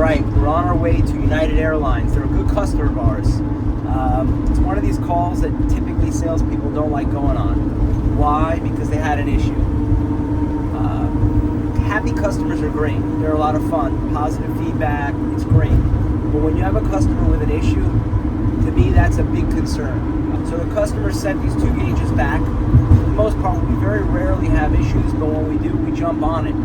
right, we're on our way to United Airlines. They're a good customer of ours. It's one of these calls that typically salespeople don't like going on. Why? Because they had an issue. Happy customers are great. They're a lot of fun. Positive feedback, it's great. But when you have a customer with an issue, to me that's a big concern. So the customer sent these 2 gauges back. For the most part, we very rarely have issues, but when we do, we jump on it.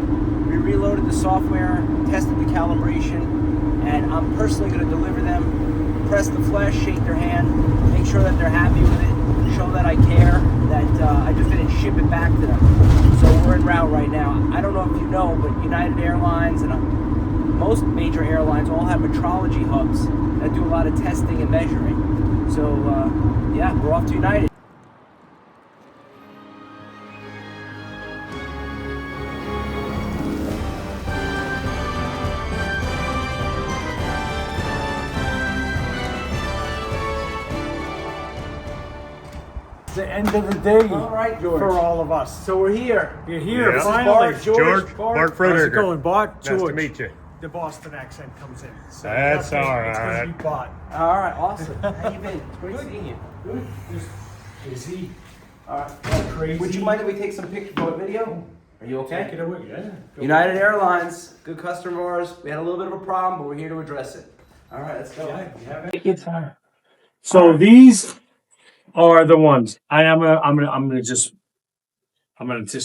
We reloaded the software, tested the calibration, and I'm personally going to deliver them, press the flesh, shake their hand, make sure that they're happy with it, show that I care, that I just didn't ship it back to them. So we're en route right now. I don't know if you know, but United Airlines and most major airlines all have metrology hubs that do a lot of testing and measuring. So yeah, we're off to United. The end of the day, All right, George. for all of us. So we're here. You're here, Yeah. finally. Bart, George, Bart. Bart How's it Frederick. going, Bart? Nice George. to meet you. The Boston accent comes in. So That's okay, all It's right. gonna be Bart. All right, awesome. How you been? It's great seeing you. Good. Just busy. All right. Crazy. Would you mind if we take some picture or video? Are you okay? Take it away, yeah. Go. United Airlines, good customer of ours. We had a little bit of a problem, but we're here to address it. All right, let's go. Yeah, you have it. Take your time. So these are the ones. I'm gonna just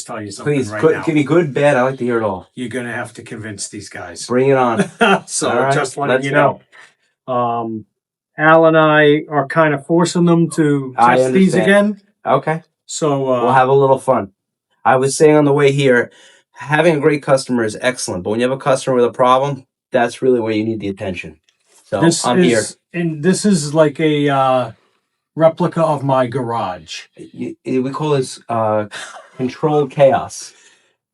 tell you something Please, right good, now. give me good, bad. I like to hear it all. You're gonna have to convince these guys. Bring it on. So All right, just letting let's you know. Al and I are kind of forcing them to I test these understand. again. Okay, So we'll have a little fun. I was saying on the way here, having a great customer is excellent, but when you have a customer with a problem, that's really where you need the attention. So I'm here. And this is like a replica of my garage. We call this controlled chaos.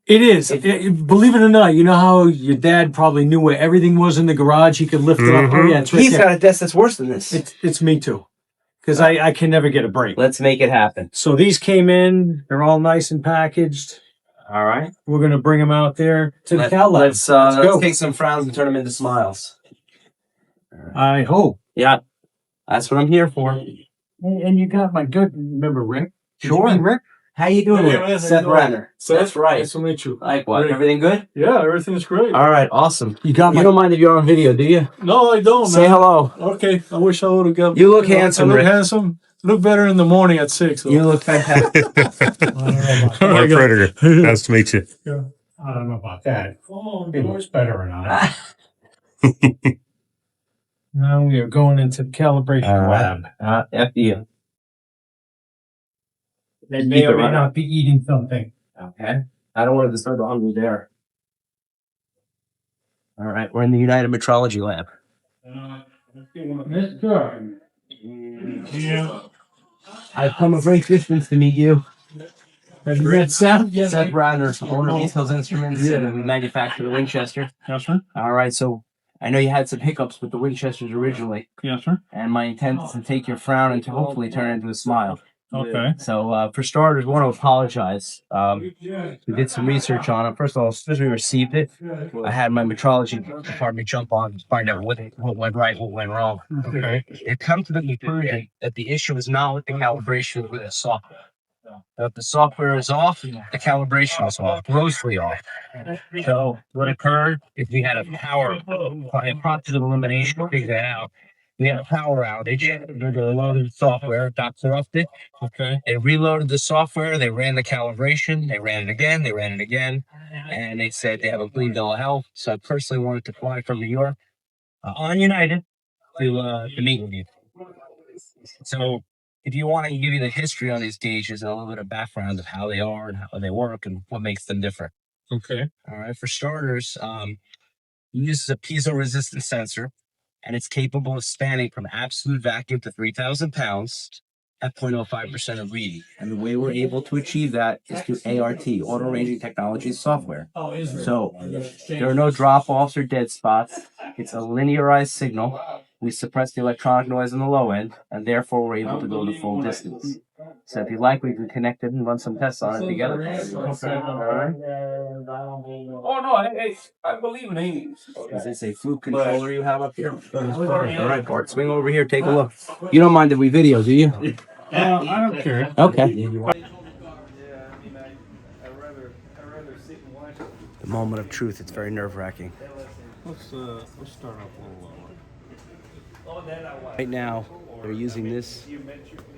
It is. Believe it or not, you know how your dad probably knew where everything was in the garage? He could lift it up. Oh, yeah, it's right He's there. got a desk that's worse than this. It's me too. Because I can never get a break. Let's make it happen. So these came in. They're all nice and packaged. All right. We're going to bring them out there to the Cal Lab. Let's go. take some frowns and turn them into smiles. I hope. Yeah, that's what I'm here for. And you got my good, remember Rick? Did Sure. you meet Rick? How you doing, Hey, Rick? man, Seth Renner. That's right. Nice to meet you. Likewise. Rick. Everything good? Yeah, everything's great. All right, awesome. You got You my... don't mind if you're on video, do you? No, I don't, Say man. hello. Okay, I wish I would have got... You look handsome, I look Rick. handsome. Look better in the morning at 6. Though. You look fantastic. Bart Frederick. Nice to meet you. Yeah. I don't know about that. Oh, yours better or not. Now we are going into the calibration lab. F you. They may or may not be eating something. Okay. I don't want to disturb the hungry there. All right, we're in the United Metrology Lab. Mr. Yeah. I've come a great distance to meet you. Have you met Seth? Seth Radner, owner of East Hills Instruments, and we manufacture the Winchester. Yes, sir. All right, so I know you had some hiccups with the Winchesters originally, Yes, sir. and my intent is to take your frown and to hopefully turn it into a smile. Okay. So for starters, I want to apologize. We did some research on it. First of all, as soon as we received it, I had my metrology department jump on and find out what went right, what went wrong. Okay. It come to the conclusion that the issue is not with the calibration with the software. If the software is off, the calibration is off, grossly off. So what occurred is we had a power, a process of elimination to figure that out. We had a power outage. They reloaded the software, Dr. Upped it. Okay. They reloaded the software, they ran the calibration, they ran it again, and they said they have a clean bill of health. So I personally wanted to fly from New York on United to meet with you. So if you want, I can give you the history on these gauges and a little bit of background of how they are and how they work and what makes them different. Okay. All right. For starters, it uses a piezo-resistant sensor, and it's capable of spanning from absolute vacuum to 3,000 pounds at 0.05% of reading. And the way we're able to achieve that is through ART, Auto Ranging Technologies software. Oh, is there? So there are no drop-offs or dead spots. It's a linearized signal. We suppress the electronic noise on the low end, and therefore we're able to go the full distance. So if you like, we can connect it and run some tests on it together. Okay. All right. Oh I believe in English. Is this a fluke controller you have up here? All right, Bart, swing over here, take a look. You don't mind that we video, do you? I don't care. Okay. Yeah, I mean, I'd rather sit and watch it. The moment of truth, it's very nerve-wracking. Let's start off a little lower. Right now, they're using this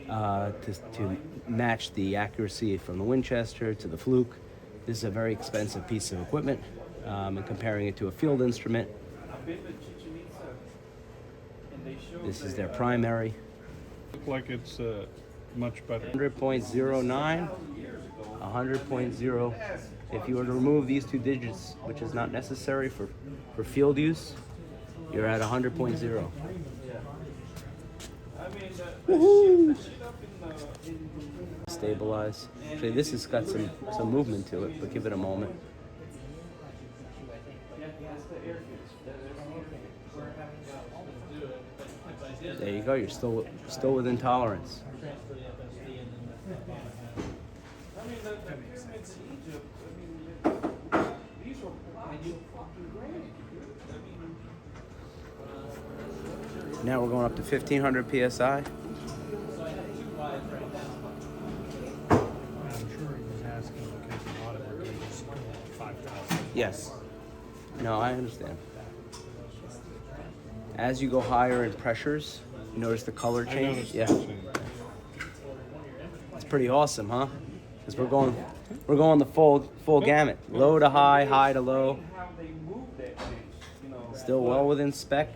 to match the accuracy from the Winchester to the Fluke. This is a very expensive piece of equipment, and comparing it to a field instrument. This is their primary. Look like it's much better. 100.09, 100.0. If you were to remove these two digits, which is not necessary for field use, you're at 100.0. Woohoo! Stabilize. Actually, this has got some movement to it, but give it a moment. There you go. You're still within tolerance. Now we're going up to 1500 psi. Yes. No, I understand. As you go higher in pressures, you notice the color change. Yeah. It's pretty awesome, huh? Because we're going the full gamut. Low to high, high to low. Still well within spec.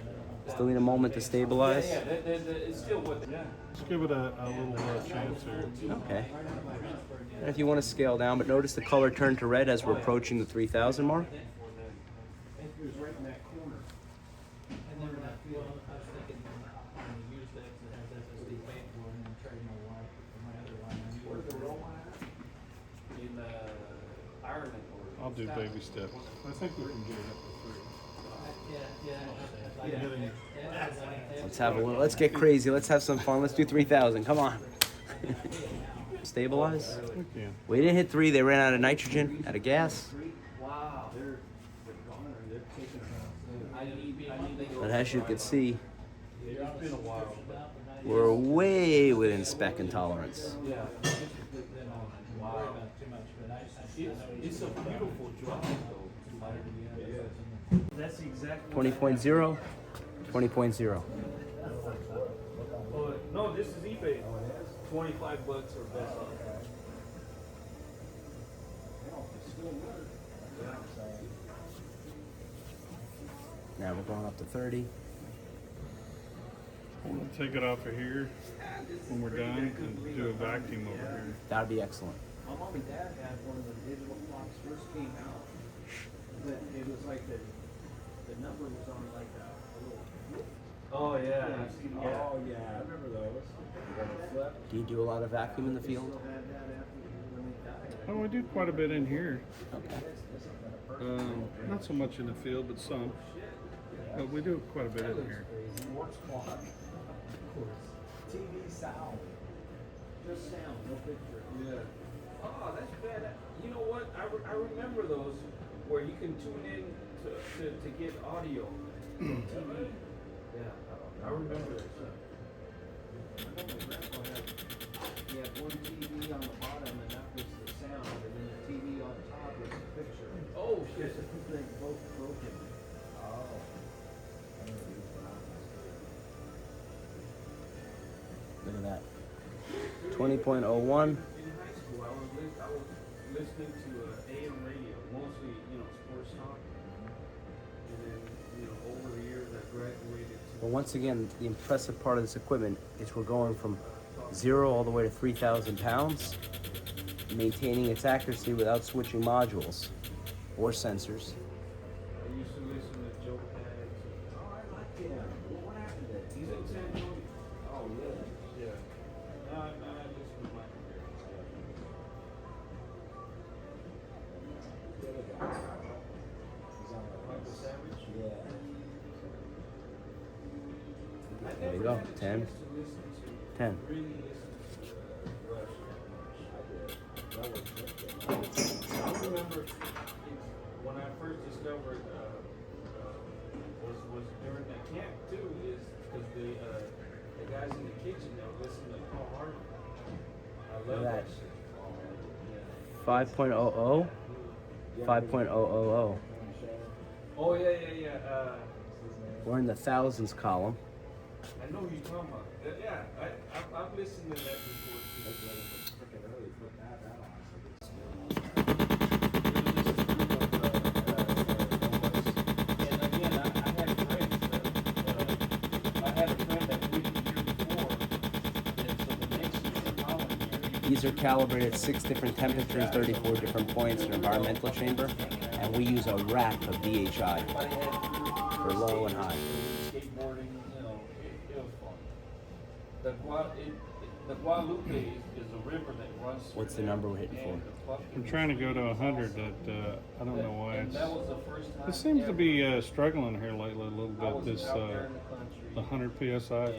Still need a moment to stabilize. Let's give it a little chance here. Okay. And if you want to scale down, but notice the color turn to red as we're approaching the 3000 mark. I'll do baby steps. I think we can get it up to 3. Let's have a little. Let's get crazy. Let's have some fun. Let's do 3000. Come on. Stabilize. We didn't hit 3. They ran out of nitrogen, out of gas. But as you can see, we're way within spec and tolerance. It's a beautiful drop, though. That's the exact 20.0, 20.0. No, this is eBay. $25 or best. Now we're going up to 30. I'm gonna take it off of here when we're done and do a vacuum over here. That'd be excellent. My mom and dad had one of the digital clocks first came out. But it was like the number was on like a little. Oh yeah. Oh yeah, I remember those. Do you do a lot of vacuum in the field? Oh, I do quite a bit in here. Okay. Not so much in the field, but some. But we do quite a bit in here. TV sound. Just sound, no picture. Yeah. Oh, that's bad. You know what? I remember those where you can tune in to get audio from TV. Yeah, I remember that. He had one TV on the bottom and that was the sound, and then the TV on top was the picture. Oh shit. They both broken. Oh. Look at that. 20.01. In high school, I was listening to AM radio, mostly, sports talk. And then, over the years, I graduated to. Well, once again, the impressive part of this equipment is we're going from 0 all the way to 3,000 pounds, maintaining its accuracy without switching modules or sensors. I used to listen to Joe Pags. Oh, I like him. What happened to him? He's in San Antonio. Oh, really? Yeah. No, I listen to Michael Garrett. Michael Savage? Yeah. There you go. 10. 10. Really listen to Rush that much. I remember when I first discovered was during that camp too, is because the guys in the kitchen they were listening to Paul Harvey. I love that shit. 5.00? 5.000. Oh yeah. We're in the thousands column. I know who you're talking about. Yeah, I've listened to that before. These are calibrated at 6 different temperatures, 34 different points in environmental chamber, and we use a rack of DHI for low and high. Skateboarding, you know, it was fun. The Guadalupe is a river that runs. What's the number we're hitting for? I'm trying to go to 100. That I don't know why And that was the first time. it seems to be struggling here lately a little bit. This out there in the country, the 100 psi. and,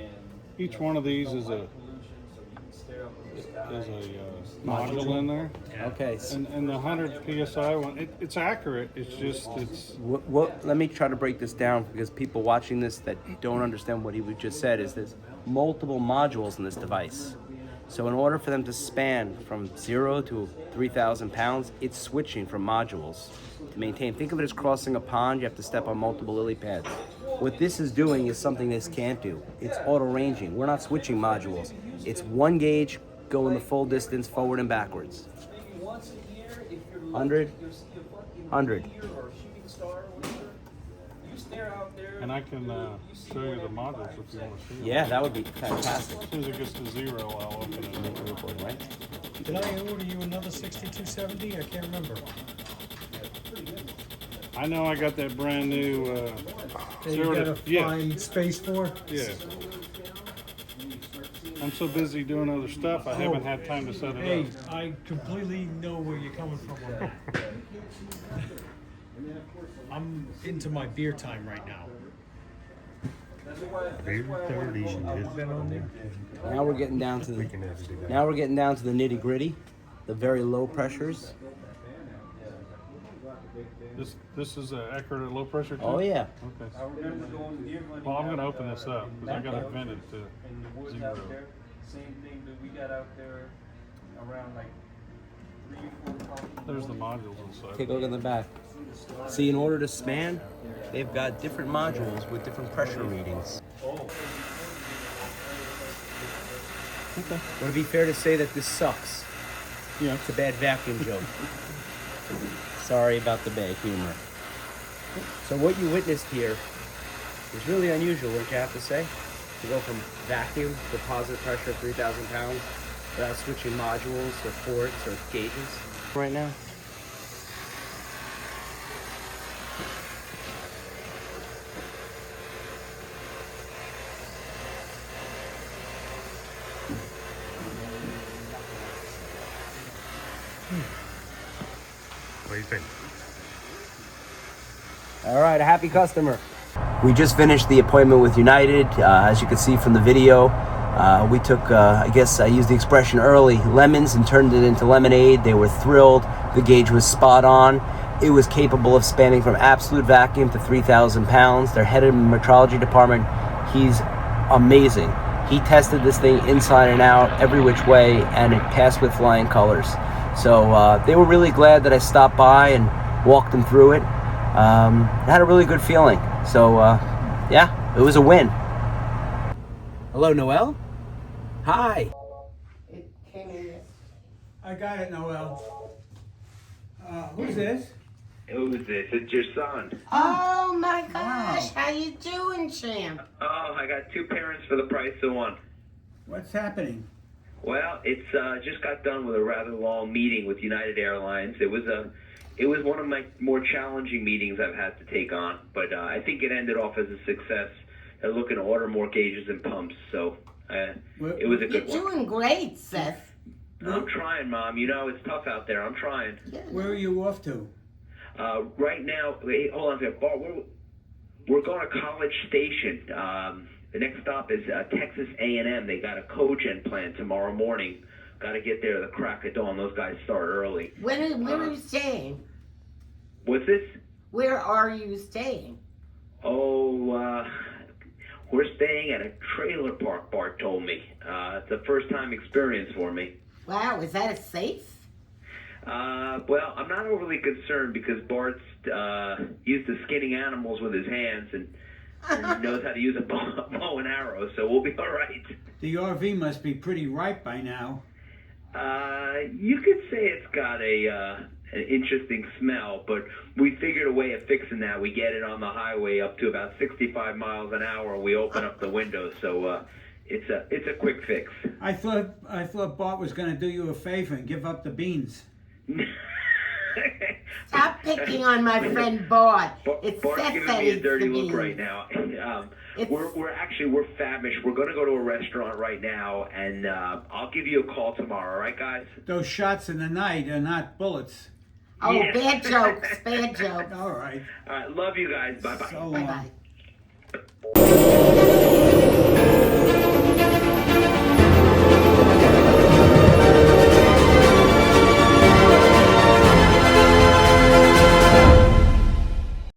Each you know, one of these is no a light pollution, so you can stare up at the sky. is a module in there, Okay. and the 100 psi one, it's accurate. It's just it's Let me try to break this down, because people watching this that don't understand what he just said is there's multiple modules in this device. So in order for them to span from 0 to 3,000 pounds, it's switching from modules to maintain. Think of it as crossing a pond. You have to step on multiple lily pads. What this is doing is something this can't do. It's auto ranging. We're not switching modules. It's one gauge going the full distance forward and backwards. 100, 100. and I can show you the modules if you want to see them. Yeah, that would be fantastic. As soon as it gets to 0, I'll open it. Right? Did I order you another 6270? I can't remember. I know I got that brand new. That you gotta find space for? Yeah. I'm so busy doing other stuff, I haven't had time to set it Hey, up. I completely know where you're coming from on that. I'm into my beer time right now. Beer 30s and I've been on there. Now we're getting down to the nitty gritty, the very low pressures. This is accurate at low pressure too? Oh yeah. Okay. I remember going deer hunting. Well, I'm gonna open this up because I got it vented to In the woods 0. out there, same thing that we got out there around like 3 or 4 o'clock. There's the modules inside. Take a look in the back. See, in order to span, they've got different modules with different pressure readings. Okay. Would it be fair to say that this sucks? Yeah. It's a bad vacuum joke. Sorry about the bad humor. So what you witnessed here is really unusual, wouldn't you have to say? To go from vacuum to positive pressure of 3,000 pounds without switching modules or ports or gauges right now. What do you think? All right, a happy customer. We just finished the appointment with United. As you can see from the video, we took, I guess I used the expression early, lemons and turned it into lemonade. They were thrilled. The gauge was spot on. It was capable of spanning from absolute vacuum to 3,000 pounds. Their head of metrology department, he's amazing. He tested this thing inside and out, every which way, and it passed with flying colors. So they were really glad that I stopped by and walked them through it. I had a really good feeling. So yeah, it was a win. Hello, Noel. Hi. I got it, Noel. Who's this? Who's this? It's your son. Oh my gosh, how you doing, champ? Oh, I got 2 parents for the price of 1. What's happening? Well, it's just got done with a rather long meeting with United Airlines. It was one of my more challenging meetings I've had to take on, but I think it ended off as a success. They're looking to order more gauges and pumps, so it was a good You're one. doing great, Seth. I'm trying, Mom. You know, it's tough out there. I'm trying. Where are you off to? Right now, wait, hold on a second. Bart, we're going to College Station. The next stop is Texas A&M. They got a cogen plan tomorrow morning. Got to get there at the crack of dawn. Those guys start early. Where are you staying? What's this? Where are you staying? Oh, we're staying at a trailer park, Bart told me. It's a first time experience for me. Wow, is that a safe? Well, I'm not overly concerned because Bart's used to skinning animals with his hands and knows how to use a bow and arrow, so we'll be all right. The RV must be pretty ripe by now. You could say it's got an interesting smell, but we figured a way of fixing that. We get it on the highway up to about 65 miles an hour, and we open up the windows, so it's a quick fix. I thought Bart was going to do you a favor and give up the beans. Stop picking on my friend Bart. It's Bart's Seth giving that me a eats dirty the look beans. right now. We're famished. We're going to go to a restaurant right now, and I'll give you a call tomorrow. All right, guys? Those shots in the night are not bullets. Oh, Yeah. bad jokes, bad jokes. All right. All right, love you guys. Bye bye. So long. Bye-bye.